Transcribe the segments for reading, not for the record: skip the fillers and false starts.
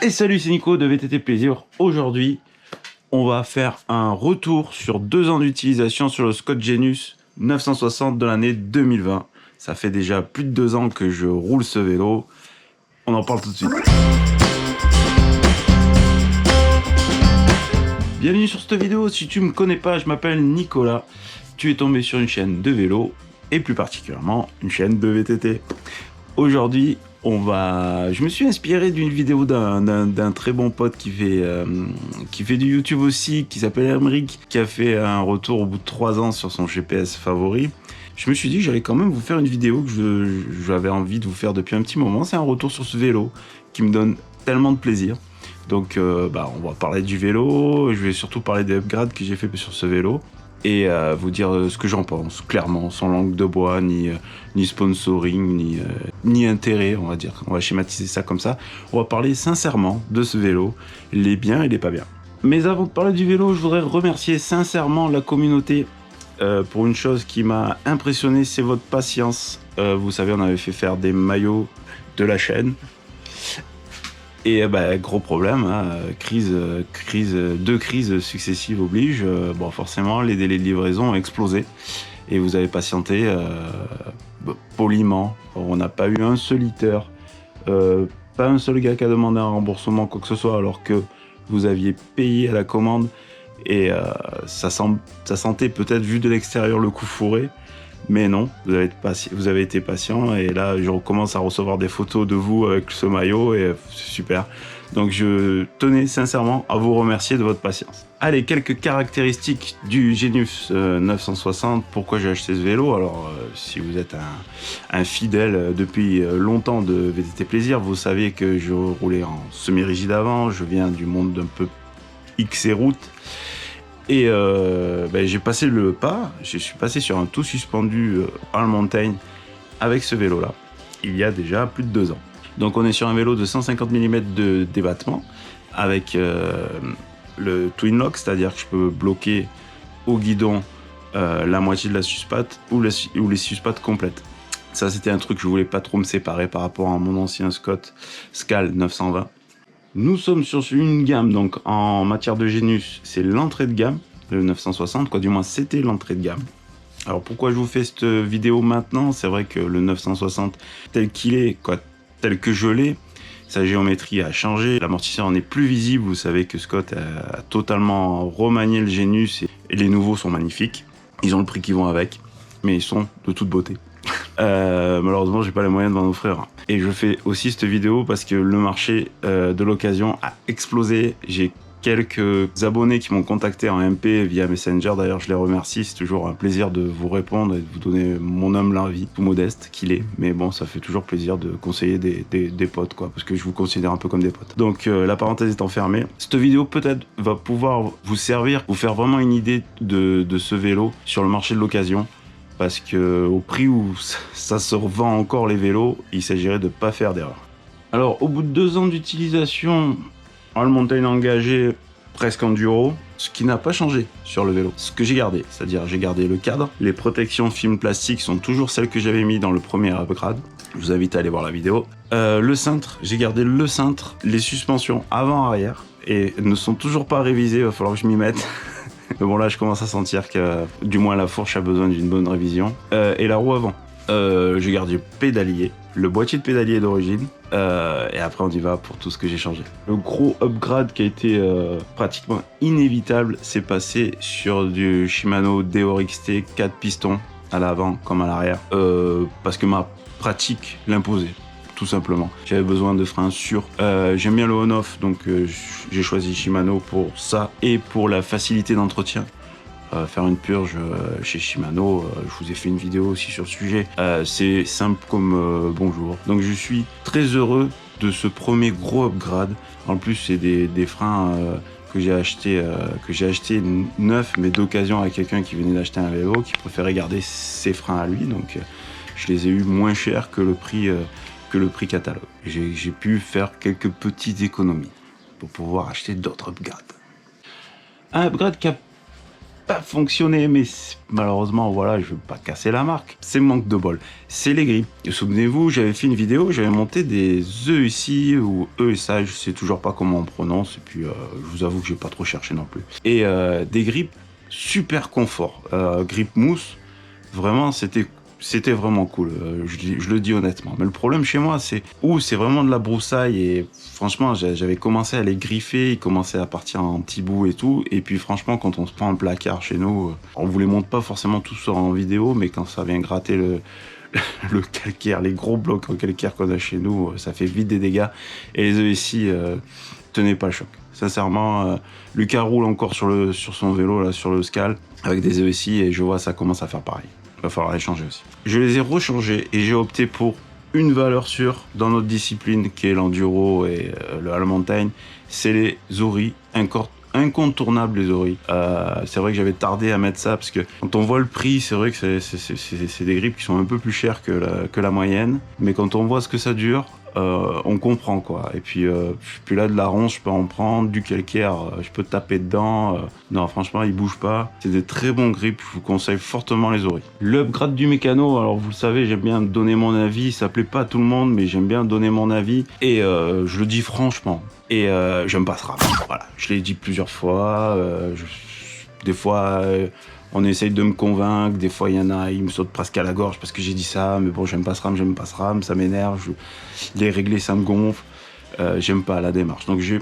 Et salut, c'est Nico de VTT Plaisir. Aujourd'hui, on va faire un retour sur 2 ans d'utilisation sur le Scott Genius 960 de l'année 2020. Ça fait déjà plus de 2 ans que je roule ce vélo. On en parle tout de suite. Bienvenue sur cette vidéo. Si tu me connais pas, je m'appelle Nicolas. Tu es tombé sur une chaîne de vélo et plus particulièrement une chaîne de VTT. Aujourd'hui, je me suis inspiré d'une vidéo d'un très bon pote qui fait du YouTube aussi, qui s'appelle Emric, qui a fait un retour au bout de 3 ans sur son GPS favori. Je me suis dit que j'allais quand même vous faire une vidéo que j'avais envie de vous faire depuis un petit moment. C'est un retour sur ce vélo qui me donne tellement de plaisir. Donc on va parler du vélo, je vais surtout parler des upgrades que j'ai fait sur ce vélo et vous dire ce que j'en pense, clairement, sans langue de bois, ni sponsoring, ni intérêt, on va dire. On va schématiser ça comme ça. On va parler sincèrement de ce vélo, les biens et les pas bien. Mais avant de parler du vélo, je voudrais remercier sincèrement la communauté pour une chose qui m'a impressionné, c'est votre patience. Vous savez, on avait fait faire des maillots de la chaîne. Et gros problème, hein, deux crises successives obligent. Forcément, les délais de livraison ont explosé. Et vous avez patienté poliment. On n'a pas eu un seul litre, pas un seul gars qui a demandé un remboursement, quoi que ce soit, alors que vous aviez payé à la commande. Et ça sentait peut-être, vu de l'extérieur, le coup fourré. Mais non, vous avez été patient et là je recommence à recevoir des photos de vous avec ce maillot et c'est super. Donc je tenais sincèrement à vous remercier de votre patience. Allez, quelques caractéristiques du Genius 960, pourquoi j'ai acheté ce vélo. Alors si vous êtes un fidèle depuis longtemps de VTT Plaisir, vous savez que je roulais en semi-rigide avant, je viens du monde d'un peu X et route. Et j'ai passé le pas, je suis passé sur un tout suspendu All Mountain avec ce vélo là, il y a déjà plus de 2 ans. Donc on est sur un vélo de 150 mm de débattement avec le Twin Lock, c'est-à-dire que je peux bloquer au guidon la moitié de la suspatte ou les suspattes complètes. Ça c'était un truc que je voulais pas trop me séparer par rapport à mon ancien Scott Scal 920. Nous sommes sur une gamme, donc en matière de Genius, c'est l'entrée de gamme, le 960, quoi, du moins c'était l'entrée de gamme. Alors pourquoi je vous fais cette vidéo maintenant? C'est vrai que le 960 tel qu'il est, quoi, tel que je l'ai, sa géométrie a changé, l'amortisseur n'est plus visible, vous savez que Scott a totalement remanié le Genius et les nouveaux sont magnifiques. Ils ont le prix qui vont avec, mais ils sont de toute beauté. Malheureusement j'ai pas les moyens de m'en offrir un. Et je fais aussi cette vidéo parce que le marché de l'occasion a explosé. J'ai quelques abonnés qui m'ont contacté en MP via Messenger, d'ailleurs je les remercie, c'est toujours un plaisir de vous répondre et de vous donner mon humble avis, tout modeste qu'il est, mais bon ça fait toujours plaisir de conseiller des potes quoi, parce que je vous considère un peu comme des potes. Donc la parenthèse étant fermée, cette vidéo peut-être va pouvoir vous servir, vous faire vraiment une idée de ce vélo sur le marché de l'occasion. Parce que au prix où ça se revend encore les vélos, il s'agirait de ne pas faire d'erreur. Alors au bout de 2 ans d'utilisation, All Mountain engagé, presque enduro, ce qui n'a pas changé sur le vélo. Ce que j'ai gardé, c'est-à-dire j'ai gardé le cadre, les protections film plastique sont toujours celles que j'avais mis dans le premier upgrade. Je vous invite à aller voir la vidéo. Le cintre, j'ai gardé le cintre, les suspensions avant-arrière et ne sont toujours pas révisées, il va falloir que je m'y mette. Mais bon là je commence à sentir que du moins la fourche a besoin d'une bonne révision. Et la roue avant. J'ai gardé le pédalier, le boîtier de pédalier d'origine. Et après on y va pour tout ce que j'ai changé. Le gros upgrade qui a été pratiquement inévitable, c'est passé sur du Shimano DRXT 4 pistons à l'avant comme à l'arrière. Parce que ma pratique l'imposait. Tout simplement. J'avais besoin de freins sûrs. J'aime bien le on-off, donc j'ai choisi Shimano pour ça et pour la facilité d'entretien. Faire une purge chez Shimano, je vous ai fait une vidéo aussi sur le sujet. C'est simple comme bonjour. Donc je suis très heureux de ce premier gros upgrade. En plus, c'est des freins que j'ai acheté neufs, mais d'occasion à quelqu'un qui venait d'acheter un vélo, qui préférait garder ses freins à lui. Donc je les ai eu moins chers que le prix catalogue. J'ai pu faire quelques petites économies pour pouvoir acheter d'autres upgrades. Un upgrade qui a pas fonctionné, mais malheureusement, voilà, je veux pas casser la marque. C'est manque de bol. C'est les grippes. Souvenez-vous, j'avais fait une vidéo, j'avais monté des œufs ici, ou eux et ça, je sais toujours pas comment on prononce, et puis je vous avoue que j'ai pas trop cherché non plus. Et des grippes super confort. Grippe mousse, vraiment, c'était vraiment cool, je le dis honnêtement. Mais le problème chez moi, c'est vraiment de la broussaille et franchement, j'avais commencé à les griffer, ils commençaient à partir en petits bouts et tout. Et puis franchement, quand on se prend un placard chez nous, on vous les montre pas forcément tous en vidéo, mais quand ça vient gratter le calcaire, les gros blocs en calcaire qu'on a chez nous, ça fait vite des dégâts. Et les œufs ici, tenaient pas le choc. Sincèrement, Lucas roule encore sur son vélo, là, sur le Scal, avec des œufs ici, et je vois ça commence à faire pareil. Va falloir les changer aussi. Je les ai rechangés et j'ai opté pour une valeur sûre dans notre discipline qui est l'enduro et le All Mountain. C'est les Zori, incontournables les Zori. C'est vrai que j'avais tardé à mettre ça parce que quand on voit le prix, c'est vrai que c'est des grippes qui sont un peu plus chères que la moyenne. Mais quand on voit ce que ça dure, on comprend quoi. Et puis là de la ronce, je peux en prendre, du calcaire, je peux taper dedans. Non, franchement, ils bougent pas. C'est des très bons grips. Je vous conseille fortement les Zori. L'upgrade du mécano, alors vous le savez, j'aime bien donner mon avis. Ça plaît pas à tout le monde, mais j'aime bien donner mon avis. Et je le dis franchement. Et j'aime pas ce rap. Voilà, je l'ai dit plusieurs fois. Des fois. On essaye de me convaincre, des fois il y en a, ils me sautent presque à la gorge parce que j'ai dit ça, mais bon, j'aime pas ce RAM, ça m'énerve, les régler ça me gonfle, j'aime pas la démarche. Donc j'ai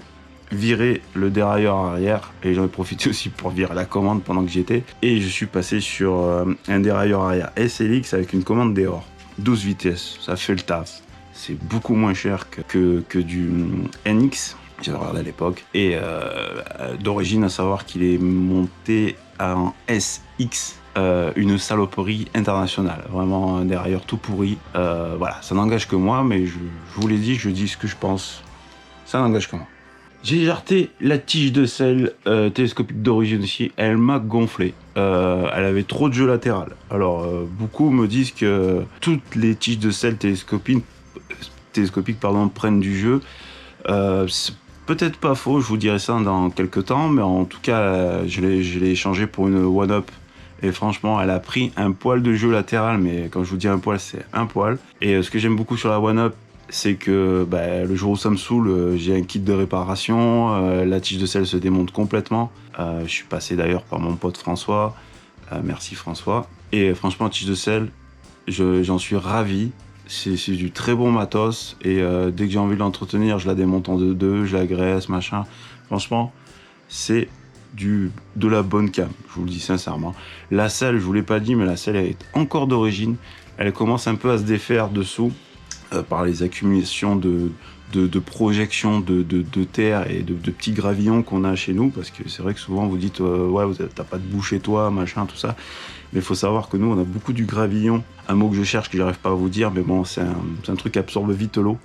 viré le dérailleur arrière et j'en ai profité aussi pour virer la commande pendant que j'y étais. Et je suis passé sur un dérailleur arrière SLX avec une commande dehors, 12 vitesses, ça fait le taf. C'est beaucoup moins cher que du NX, j'avais regardé à l'époque, et d'origine à savoir qu'il est monté en SX, une saloperie internationale, vraiment un dérailleur tout pourri. Voilà, ça n'engage que moi, mais je vous l'ai dit, je dis ce que je pense, ça n'engage que moi. J'ai jarté la tige de selle télescopique d'origine aussi, elle m'a gonflé. Elle avait trop de jeu latéral. Alors beaucoup me disent que toutes les tiges de selle télescopiques prennent du jeu. C'est peut-être pas faux, je vous dirai ça dans quelques temps, mais en tout cas, je l'ai échangé pour une One-Up. Et franchement, elle a pris un poil de jeu latéral, mais quand je vous dis un poil, c'est un poil. Et ce que j'aime beaucoup sur la One-Up, c'est que le jour où ça me saoule, j'ai un kit de réparation, la tige de selle se démonte complètement. Je suis passé d'ailleurs par mon pote François, merci François. Et franchement, tige de selle, j'en suis ravi. C'est du très bon matos et dès que j'ai envie de l'entretenir, je la démonte en deux, je la graisse, machin. Franchement, c'est de la bonne cam, je vous le dis sincèrement. La selle, je vous l'ai pas dit, mais la selle elle est encore d'origine. Elle commence un peu à se défaire dessous par les accumulations de projections de terre et de petits gravillons qu'on a chez nous, parce que c'est vrai que souvent vous dites ouais, t'as pas de boue chez toi, machin, tout ça. Mais il faut savoir que nous, on a beaucoup du gravillon, un mot que je cherche, que j'arrive pas à vous dire, mais bon, c'est un truc qui absorbe vite l'eau.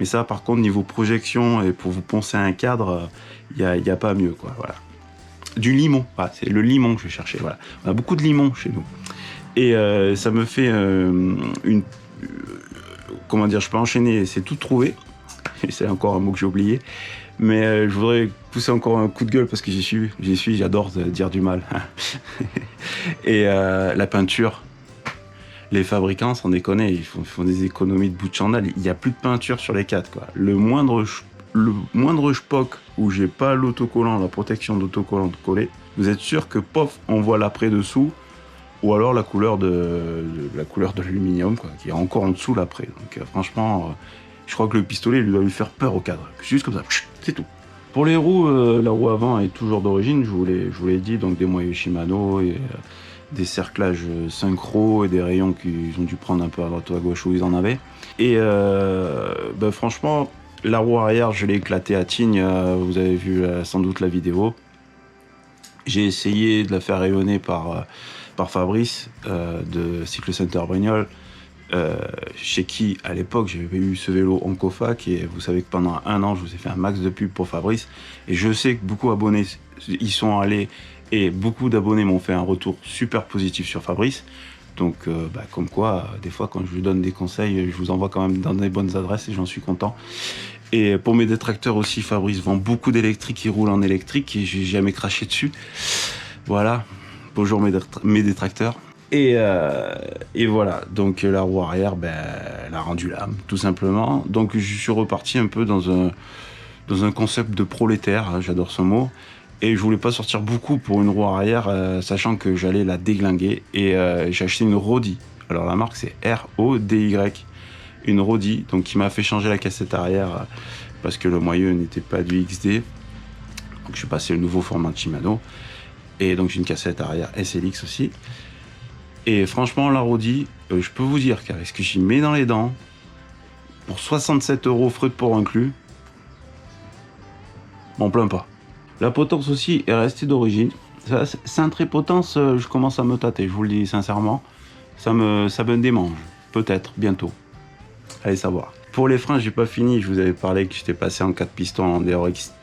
Mais ça, par contre, niveau projection et pour vous poncer un cadre, y a pas mieux, quoi, voilà. Du limon, voilà, c'est le limon que je cherchais, voilà. On a beaucoup de limon chez nous. Et ça me fait comment dire, je peux enchaîner, c'est tout trouvé. C'est encore un mot que j'ai oublié. Mais je voudrais pousser encore un coup de gueule parce que j'y suis, j'adore dire du mal. Et la peinture, les fabricants, sans déconner, ils font des économies de bout de chandelle. Il n'y a plus de peinture sur les 4, quoi. Le moindre spock où j'ai pas l'autocollant, la protection d'autocollant collée, vous êtes sûr que pof, on voit l'après-dessous, ou alors la couleur de l'aluminium, quoi, qui est encore en dessous l'après. Donc franchement, je crois que le pistolet lui doit lui faire peur au cadre. Juste comme ça, c'est tout. Pour les roues, la roue avant est toujours d'origine, je vous l'ai dit, donc des moyeux Shimano et des cerclages synchro et des rayons qu'ils ont dû prendre un peu à droite ou à gauche où ils en avaient. Et franchement, la roue arrière, je l'ai éclatée à Tignes, vous avez vu sans doute la vidéo. J'ai essayé de la faire rayonner par Fabrice de Cycle Center Brignoles, chez qui à l'époque j'avais eu ce vélo en cofac, et vous savez que pendant un an je vous ai fait un max de pub pour Fabrice, et je sais que beaucoup d'abonnés y sont allés et beaucoup d'abonnés m'ont fait un retour super positif sur Fabrice. Donc comme quoi des fois quand je vous donne des conseils, je vous envoie quand même dans des bonnes adresses et j'en suis content. Et pour mes détracteurs aussi, Fabrice vend beaucoup d'électriques qui roulent en électrique et j'ai jamais craché dessus. Voilà, Bonjour mes détracteurs. Et voilà, donc la roue arrière, elle a rendu l'âme, tout simplement. Donc je suis reparti un peu dans un concept de prolétaire, hein, j'adore ce mot. Et je voulais pas sortir beaucoup pour une roue arrière, sachant que j'allais la déglinguer. Et j'ai acheté une Rodi. Alors la marque c'est R-O-D-Y. Une Rodi, donc qui m'a fait changer la cassette arrière parce que le moyeu n'était pas du XD. Donc je suis passé au nouveau format de Shimano. Et donc j'ai une cassette arrière SLX aussi. Et franchement, la Rodi, je peux vous dire qu'avec ce que j'y mets dans les dents, pour 67 € frais de port inclus, m'en plains pas. La potence aussi est restée d'origine. Cintré potence, je commence à me tâter, je vous le dis sincèrement. Ça me démange, peut-être, bientôt. Allez savoir. Pour les freins, j'ai pas fini, je vous avais parlé que j'étais passé en 4 pistons en DRX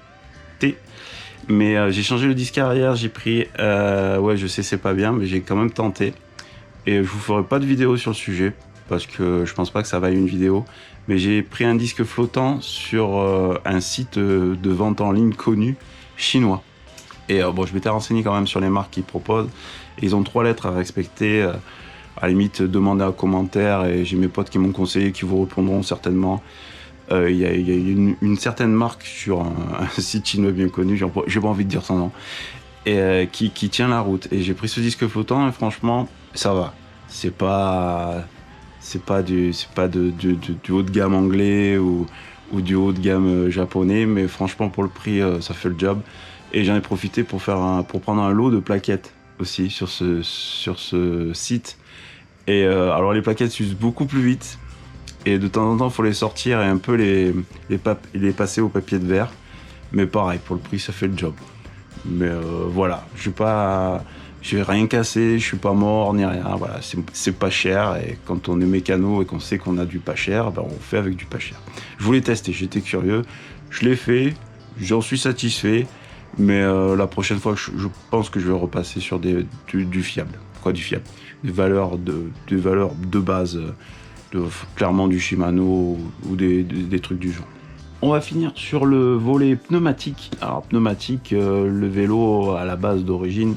T. Mais j'ai changé le disque arrière, j'ai pris... ouais, je sais, c'est pas bien, mais j'ai quand même tenté. Et je vous ferai pas de vidéo sur le sujet, parce que je pense pas que ça vaille une vidéo. Mais j'ai pris un disque flottant sur un site de vente en ligne connu, chinois. Et bon, je m'étais renseigné quand même sur les marques qu'ils proposent. Et ils ont 3 lettres à respecter. À la limite, demandez un commentaire, et j'ai mes potes qui m'ont conseillé, qui vous répondront certainement. Il y a une certaine marque sur un site chinois bien connu, j'ai pas envie de dire son nom, et qui tient la route. Et j'ai pris ce disque flottant et franchement, ça va. C'est pas du haut de gamme anglais ou du haut de gamme japonais, mais franchement pour le prix, ça fait le job. Et j'en ai profité pour prendre un lot de plaquettes aussi sur ce site. Et alors les plaquettes s'usent beaucoup plus vite. Et de temps en temps, il faut les sortir et un peu les passer au papier de verre. Mais pareil, pour le prix, ça fait le job. Mais voilà, j'ai rien cassé, je suis pas mort ni rien. Voilà, c'est pas cher. Et quand on est mécano et qu'on sait qu'on a du pas cher, on fait avec du pas cher. Je voulais tester, j'étais curieux. Je l'ai fait, j'en suis satisfait. Mais la prochaine fois, je pense que je vais repasser sur du fiable. Quoi, du fiable? Des valeurs de base. Clairement du Shimano ou des trucs du genre. On va finir sur le volet pneumatique. Alors pneumatique, le vélo à la base d'origine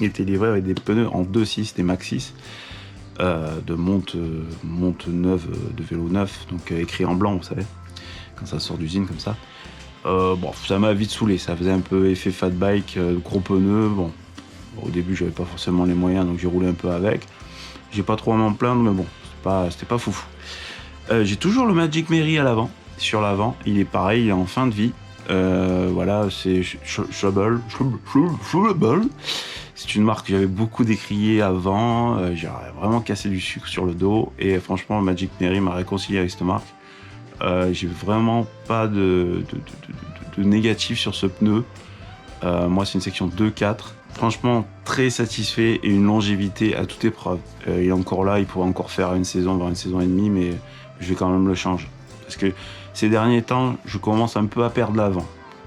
était livré avec des pneus en 2.6, des Max 6 de monte neuve, de vélo neuf, donc écrit en blanc, vous savez, quand ça sort d'usine comme ça. Bon, ça m'a vite saoulé, ça faisait un peu effet fat bike, gros pneus. Bon, au début j'avais pas forcément les moyens, donc j'ai roulé un peu avec. J'ai pas trop à m'en plaindre, mais bon, c'était pas foufou. J'ai toujours le Magic Mary à l'avant, sur l'avant. Il est pareil, il est en fin de vie. Voilà, c'est Trouble. C'est une marque que j'avais beaucoup décriée avant. J'ai vraiment cassé du sucre sur le dos. Et franchement, le Magic Mary m'a réconcilié avec cette marque. J'ai vraiment pas de négatif sur ce pneu. Moi, c'est une section 2.4. Franchement, très satisfait et une longévité à toute épreuve. Il est encore là, il pourrait encore faire une saison, voire une saison et demie, mais je vais quand même le changer. Parce que ces derniers temps, je commence un peu à perdre l'avant,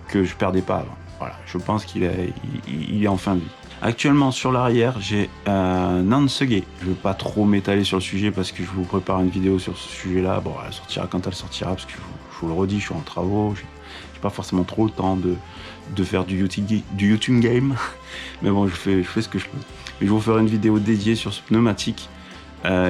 que je perdais pas avant. Voilà, je pense qu'il est en fin de vie. Actuellement, sur l'arrière, j'ai un Nansuge. Je ne vais pas trop m'étaler sur le sujet parce que je vous prépare une vidéo sur ce sujet-là. Bon, elle sortira quand elle sortira, parce que je vous le redis, je suis en travaux. J'ai pas forcément trop le temps de faire du YouTube game. Mais bon, je fais ce que je peux. Mais je vous ferai une vidéo dédiée sur ce pneumatique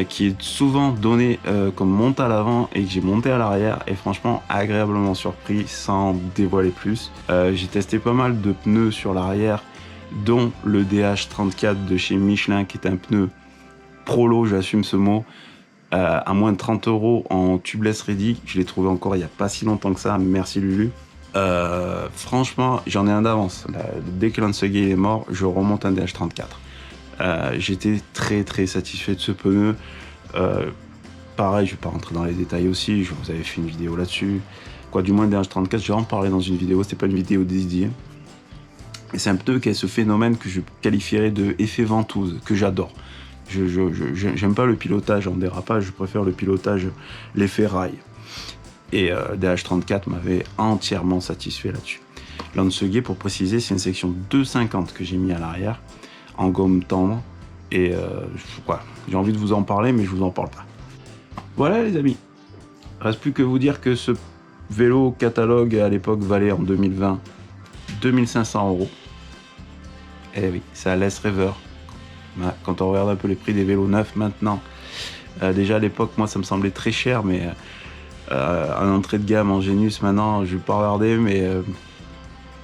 qui est souvent donné comme monte à l'avant et que j'ai monté à l'arrière. Et franchement, agréablement surpris sans dévoiler plus. J'ai testé pas mal de pneus sur l'arrière, dont le DH34 de chez Michelin, qui est un pneu prolo, j'assume ce mot, à moins de 30 € en tubeless ready. Je l'ai trouvé encore il n'y a pas si longtemps que ça, merci Lulu. Franchement, j'en ai un d'avance. Dès que Lansuge est mort, je remonte un DH34. J'étais très très satisfait de ce pneu. Pareil, je vais pas rentrer dans les détails aussi, je vous avais fait une vidéo là-dessus. Quoi, du moins le DH34, je vais en parler dans une vidéo, c'était pas une vidéo dédiée. Et c'est un pneu qui a ce phénomène que je qualifierais de effet ventouse, que j'adore. J'aime pas le pilotage en dérapage, je préfère le pilotage, l'effet rail. Et DH34 m'avait entièrement satisfait là-dessus. Lansuge, pour préciser, c'est une section 250 que j'ai mis à l'arrière, en gomme tendre. Et voilà, j'ai envie de vous en parler, mais je vous en parle pas. Voilà les amis. Reste plus que vous dire que ce vélo catalogue à l'époque valait en 2020 2500 €. Eh oui, ça laisse rêveur Ouais, quand on regarde un peu les prix des vélos neufs maintenant, déjà à l'époque, moi ça me semblait très cher, mais en entrée de gamme en Genius maintenant, je vais pas regarder, mais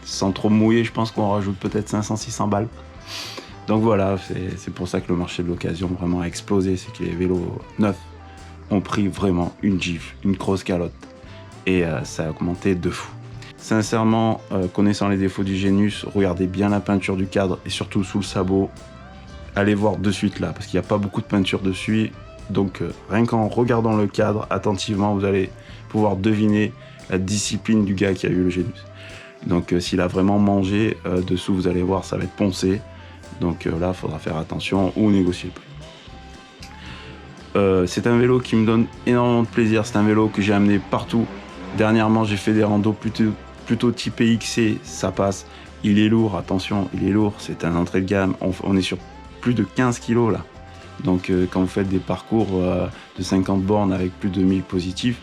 sans trop mouiller, je pense qu'on rajoute peut-être 500-600 balles. Donc voilà, c'est pour ça que le marché de l'occasion vraiment a explosé, c'est que les vélos neufs ont pris vraiment une gifle, une grosse calotte, et ça a augmenté de fou. Sincèrement, connaissant les défauts du Genius, regardez bien la peinture du cadre et surtout sous le sabot. Allez voir de suite là, parce qu'il n'y a pas beaucoup de peinture dessus. Donc rien qu'en regardant le cadre attentivement, vous allez pouvoir deviner la discipline du gars qui a eu le Genius. Donc s'il a vraiment mangé, dessous vous allez voir, ça va être poncé. Donc là, il faudra faire attention ou négocier le prix. C'est un vélo qui me donne énormément de plaisir. C'est un vélo que j'ai amené partout. Dernièrement, j'ai fait des randos plutôt typé XC, ça passe. Il est lourd, attention, il est lourd. C'est un entrée de gamme. On est sur plus de 15 kilos là. Donc quand vous faites des parcours de 50 bornes avec plus de 1000 positifs,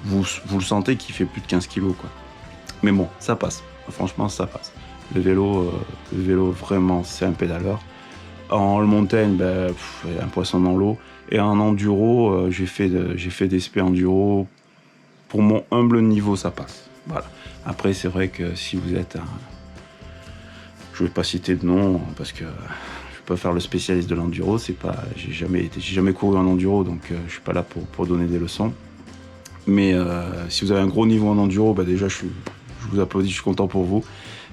vous le sentez qu'il fait plus de 15 kilos quoi. Mais bon, ça passe. Franchement, ça passe. Le vélo vraiment, c'est un pédaleur. En all mountain, un poisson dans l'eau. Et en enduro, j'ai fait des SP enduro. Pour mon humble niveau, ça passe. Voilà. Après, c'est vrai que si vous êtes je vais pas citer de nom parce que je peux pas faire le spécialiste de l'enduro. J'ai jamais couru en enduro, donc je suis pas là pour donner des leçons. Mais si vous avez un gros niveau en enduro, déjà je vous applaudis, je suis content pour vous.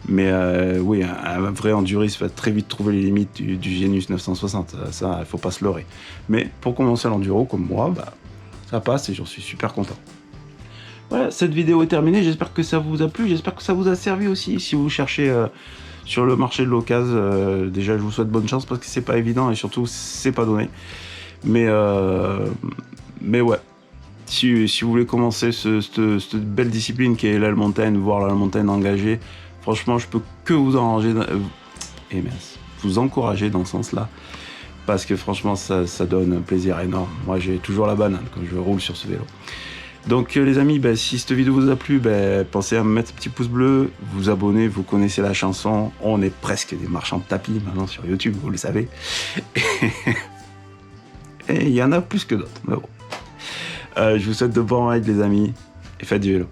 Mais oui, un vrai enduriste va très vite trouver les limites du Genius 960. Ça, il faut pas se leurrer. Mais pour commencer l'enduro, comme moi, ça passe et j'en suis super content. Voilà, cette vidéo est terminée. J'espère que ça vous a plu. J'espère que ça vous a servi aussi. Si vous cherchez sur le marché de l'occasion, déjà, je vous souhaite bonne chance parce que c'est pas évident et surtout, c'est pas donné. Mais ouais. Si vous voulez commencer cette belle discipline qui est l'all mountain, voire l'all mountain engagé, franchement, je peux que vous vous encourager dans ce sens-là, parce que franchement, ça donne un plaisir énorme. Moi, j'ai toujours la banane quand je roule sur ce vélo. Donc les amis, si cette vidéo vous a plu, pensez à me mettre un petit pouce bleu, vous abonner, vous connaissez la chanson. On est presque des marchands de tapis maintenant sur YouTube, vous le savez. Et il y en a plus que d'autres, mais bon. Je vous souhaite de bons rides les amis, et faites du vélo.